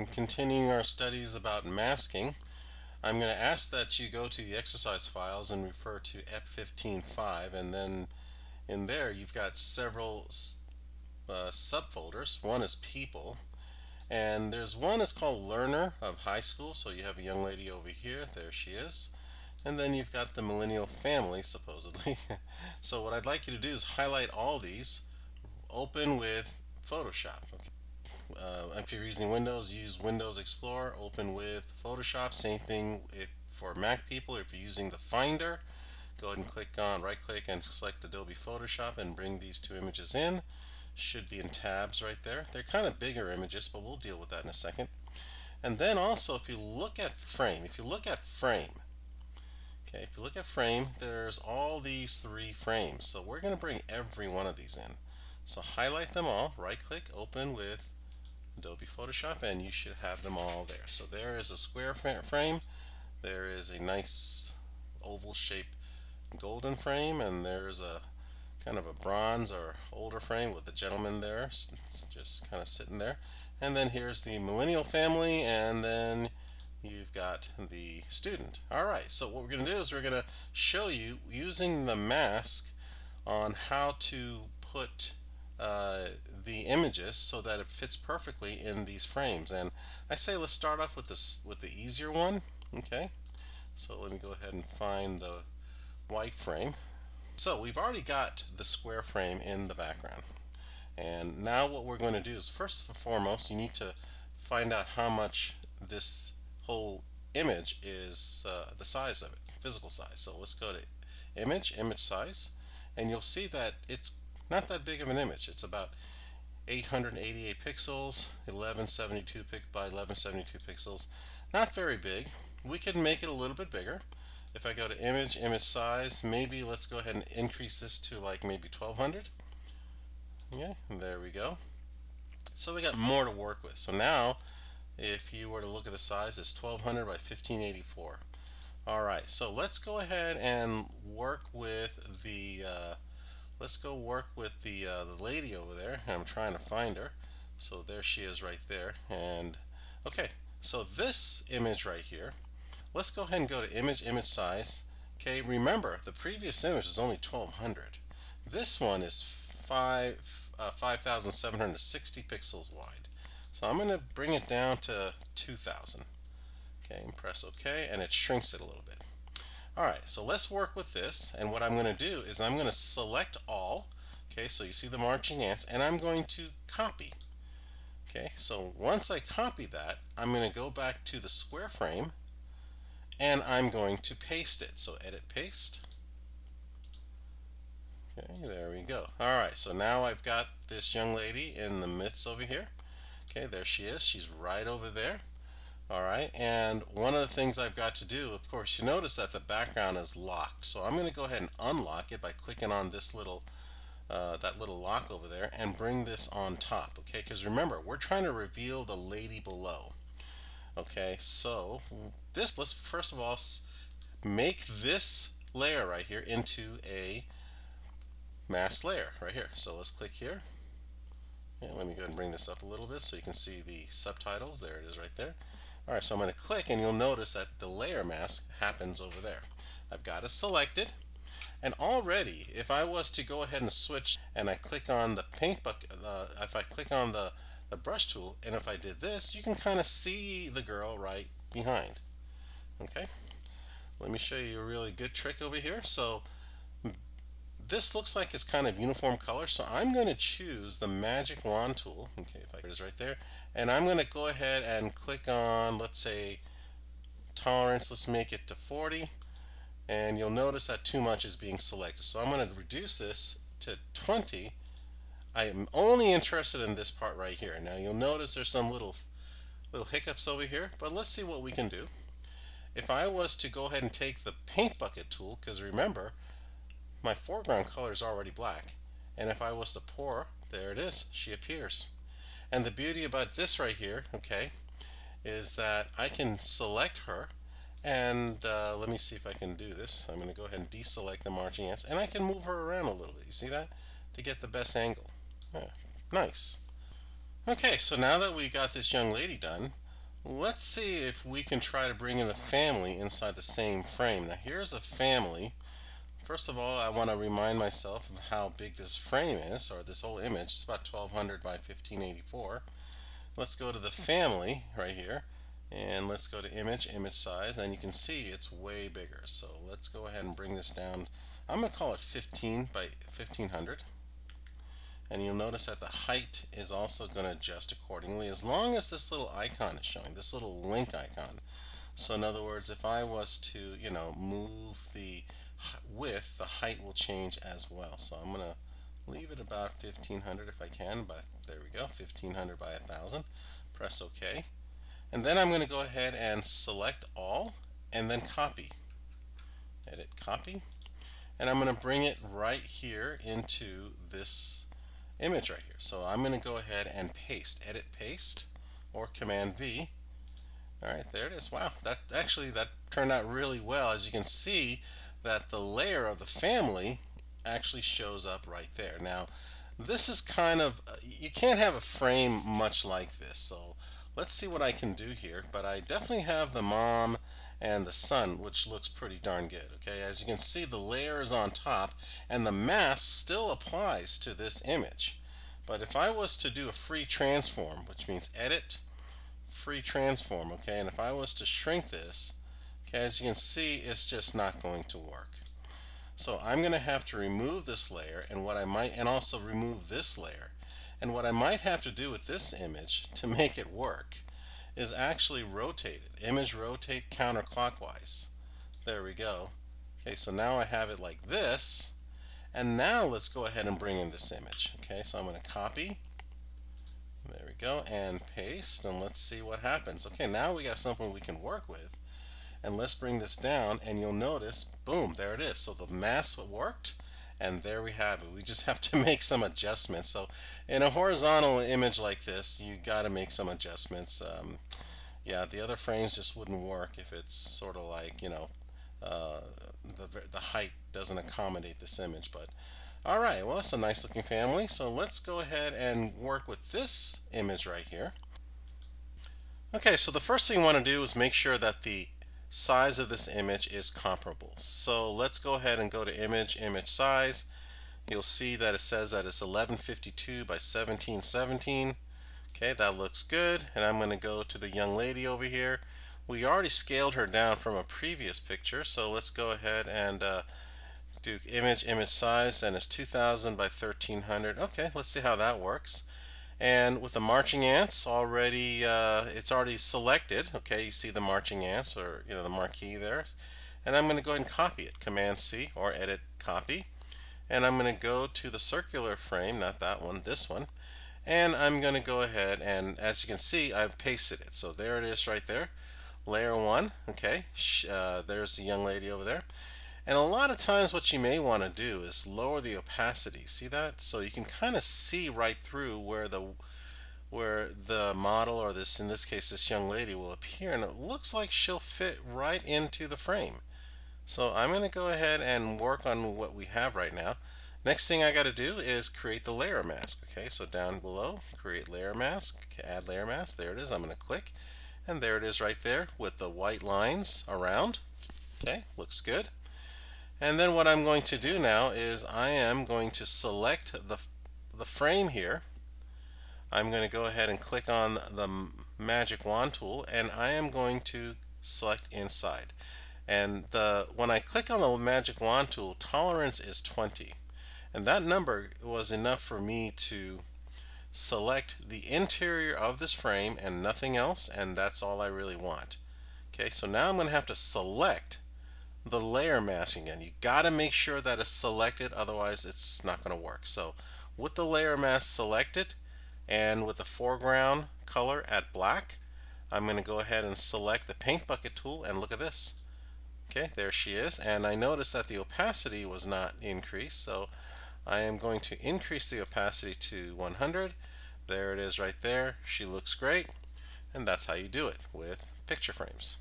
Continuing our studies about masking, I'm going to ask that you go to the exercise files and refer to EP15.5, and then in there you've got several subfolders. One is people, and there's one that's called learner of high school. So you have a young lady over here, there she is, and then you've got the millennial family supposedly. So what I'd like you to do is highlight all these, open with Photoshop. Okay. If you're using Windows, use Windows Explorer, open with Photoshop. Same thing for Mac people. If you're using the Finder, go ahead and click on, right click and select Adobe Photoshop and bring these two images in. Should be in tabs right there. They're kind of bigger images, but we'll deal with that in a second. And then also, if you look at frame, there's all these three frames. So we're going to bring every one of these in. So highlight them all, right click, open with Adobe Photoshop, and you should have them all there. So there is a square frame, there is a nice oval shaped golden frame, and there's a kind of a bronze or older frame with the gentleman there just kind of sitting there. And then here's the millennial family, and then you've got the student. Alright, so what we're going to do is we're going to show you using the mask on how to put the images so that it fits perfectly in these frames. And I say let's start off with this, with the easier one. Okay, so let me go ahead and find the white frame. So we've already got the square frame in the background, and now what we're going to do is, first and foremost, you need to find out how much this whole image is, the size of it, physical size. So let's go to image size, and you'll see that it's not that big of an image. It's about 888 pixels, 1172 by 1172 pixels. Not very big. We can make it a little bit bigger. If I go to image size, maybe let's go ahead and increase this to like maybe 1200. Yeah, there we go. So we got more to work with. So now, if you were to look at the size, it's 1200 by 1584. Alright, so let's go ahead and work with the the lady over there. I'm trying to find her. So there she is right there. And okay, so this image right here, let's go ahead and go to image size. Okay, remember the previous image is only 1200. This one is 5760 pixels wide. So I'm going to bring it down to 2000. Okay, and press OK, and it shrinks it a little bit. Alright, so let's work with this, and what I'm going to do is I'm going to select all. Okay, so you see the marching ants, and I'm going to copy. Okay, so once I copy that, I'm going to go back to the square frame, and I'm going to paste it. So edit paste. Okay, there we go. Alright, so now I've got this young lady in the midst over here. Okay, there she is. She's right over there. Alright, and one of the things I've got to do, of course, you notice that the background is locked. So I'm going to go ahead and unlock it by clicking on this little that little lock over there and bring this on top. Okay, because remember, we're trying to reveal the lady below. Okay, so let's first of all make this layer right here into a masked layer right here. So let's click here. And let me go ahead and bring this up a little bit so you can see the subtitles. There it is right there. Alright, so I'm going to click, and you'll notice that the layer mask happens over there. I've got it selected, and already if I was to go ahead and switch and I click on the paint bucket, if I click on the brush tool, and if I did this, you can kind of see the girl right behind. Okay, let me show you a really good trick over here. So this looks like it's kind of uniform color, so I'm going to choose the magic wand tool. Okay, if it is right there, and I'm going to go ahead and click on, let's say, tolerance. Let's make it to 40, and you'll notice that too much is being selected. So I'm going to reduce this to 20. I am only interested in this part right here. Now you'll notice there's some little hiccups over here, but let's see what we can do. If I was to go ahead and take the paint bucket tool, because remember, my foreground color is already black, and if I was to pour, there it is, she appears. And the beauty about this right here, okay, is that I can select her, and let me see if I can do this. I'm going to go ahead and deselect the marching ants, and I can move her around a little bit. You see that? To get the best angle. Yeah, nice. Okay, so now that we got this young lady done, Let's see if we can try to bring in the family inside the same frame. Now here's the family. First of all, I want to remind myself of how big this frame is, or this whole image. It's about 1200 by 1584. Let's go to the family right here, and let's go to image, image size, and you can see it's way bigger. So let's go ahead and bring this down. I'm going to call it 15 by 1500. And you'll notice that the height is also going to adjust accordingly as long as this little icon is showing, this little link icon. So in other words, if I was to, move the width, the height will change as well. So I'm going to leave it about 1500 if I can, but there we go, 1500 by 1000. Press OK. And then I'm going to go ahead and select all and then copy. Edit, copy. And I'm going to bring it right here into this image right here. So I'm going to go ahead and paste, edit, paste, or Command V. All right, there it is. Wow, that turned out really well. As you can see, that the layer of the family actually shows up right there. Now, this is kind of, you can't have a frame much like this. So let's see what I can do here. But I definitely have the mom and the son, which looks pretty darn good. Okay, as you can see, the layer is on top and the mask still applies to this image. But if I was to do a free transform, which means edit, free transform, okay, and if I was to shrink this, okay, as you can see, it's just not going to work. So I'm going to have to remove this layer, and also remove this layer. And what I might have to do with this image to make it work is actually rotate it. Image rotate counterclockwise. There we go. Okay, so now I have it like this. And now let's go ahead and bring in this image. Okay, so I'm going to copy. There we go, and paste, and let's see what happens. Okay, now we got something we can work with. And let's bring this down, and you'll notice, boom, there it is. So the mask worked, and there we have it. We just have to make some adjustments. So in a horizontal image like this, you got to make some adjustments. Yeah, the other frames just wouldn't work if it's sort of like, the height doesn't accommodate this image. But all right, well, it's a nice looking family. So let's go ahead and work with this image right here. Okay, so the first thing you want to do is make sure that the size of this image is comparable. So let's go ahead and go to image, image size. You'll see that it says that it's 1152 by 1717. Okay, that looks good. And I'm going to go to the young lady over here. We already scaled her down from a previous picture, so let's go ahead and do image, image size, and it's 2000 by 1300. Okay, let's see how that works. And with the marching ants already, it's already selected. Okay, you see the marching ants, or the marquee there. And I'm going to go ahead and copy it. Command C or edit, copy. And I'm going to go to the circular frame, not that one, this one. And I'm going to go ahead and, as you can see, I've pasted it. So there it is right there. Layer 1. Okay, there's the young lady over there. And a lot of times what you may want to do is lower the opacity. See that? So you can kind of see right through where the model, or this, in this case, this young lady, will appear, and it looks like she'll fit right into the frame. So I'm going to go ahead and work on what we have right now. Next thing I got to do is create the layer mask. Okay, so down below, create layer mask, add layer mask. There it is. I'm going to click, and there it is right there with the white lines around. Okay, looks good. And then what I'm going to do now is I am going to select the frame here. I'm going to go ahead and click on the magic wand tool, and I am going to select inside. And when I click on the magic wand tool, tolerance is 20. And that number was enough for me to select the interior of this frame and nothing else, and that's all I really want. Okay, so now I'm going to have to select the layer masking again. You got to make sure that it's selected, otherwise it's not going to work. So with the layer mask selected and with the foreground color at black, I'm going to go ahead and select the paint bucket tool, and look at this. Okay, there she is, and I noticed that the opacity was not increased, so I am going to increase the opacity to 100. There it is right there. She looks great, and that's how you do it with picture frames.